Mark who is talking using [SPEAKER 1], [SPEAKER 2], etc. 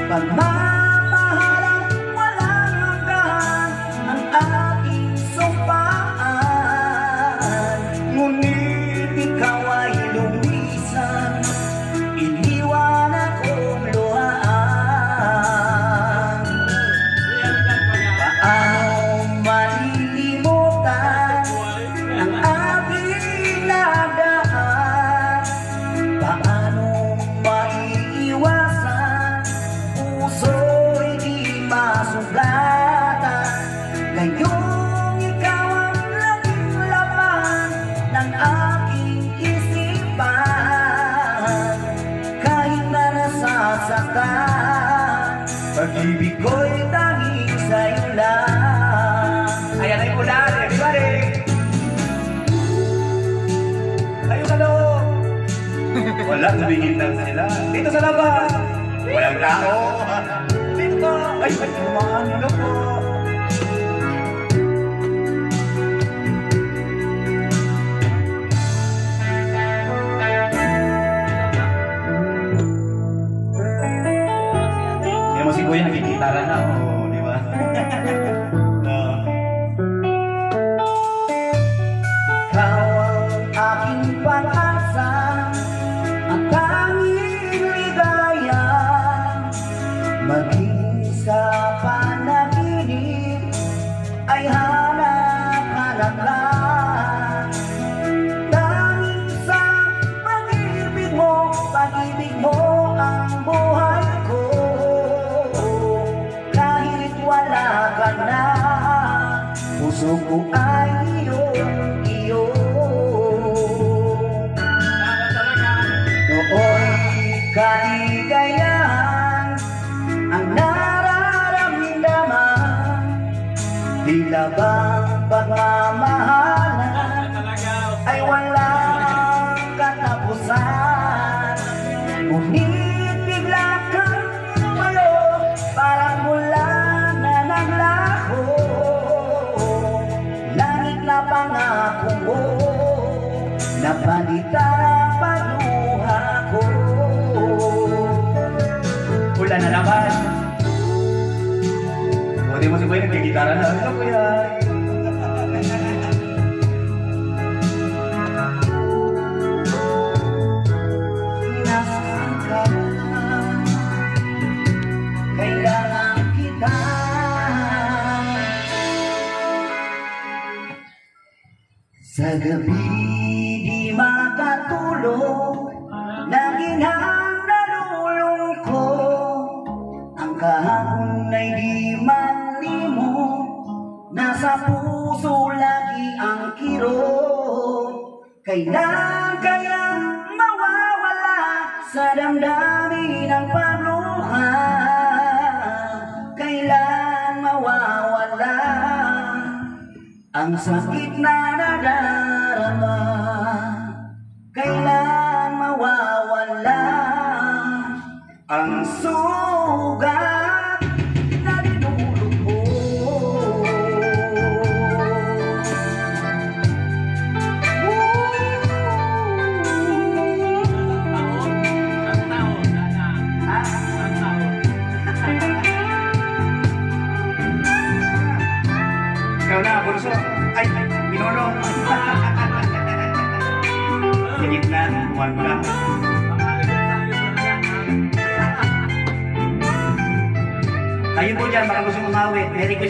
[SPEAKER 1] Pagmamahalang walang hanggan ang ating sumpaan. Ngunit ikaw ay lumisan, iniwan akong luhaan. Paano malilimutan ang ating nagdaan? Paano maiiwasan? Puso'y di masuglatan. Ngayong ikaw ang laging laman ng aking isipan. Kahit na nasasaktan, pag-ibig ko'y tanging sa'yo lang. Ayan ay ulan, everybody! Kayo ka doon! Wala, tumingin lang sila. Dito sa labas! Walang tao! Dito ka! Ay, lumaan nyo po! Hindi mo si Kuya nakikitara na, o, di ba? Ikaw ang aking pag-asa, ang tanging ligaya. Maging sa panaginip ay hanap-hanap ka. Tanging sa pag-ibig mo ang buhay ko. Kahit wala ka na, puso ko ay iyo. Nooy kaligayahan ang nararamdaman, tila bang pagmamahalan ay walang katapusan. Ngunit bigla kang tumayo, parang mula na naglaho. Langit na pangako mo, napalitan ang pagluha ko. Ulan na naman. Buti mo si Kuya nagkikitara na. Ano Kuya? Nasaan ka na? Kailangan kita. Sa gabi di makatulog, naginhang nalulungkot. Ang kahapon ay di malimot, nasa puso lagi ang kirot. Kailan kaya mawawala sa damdamin ang pagluha? Kailan mawawala ang sakit na nadarama? Kailan mawawala ang sugat na dinulog mo? Ikaw na, Bunso. Ay, Pinono. Sa gitna, buwan ka. Kayo po dyan, baka gusto umawit.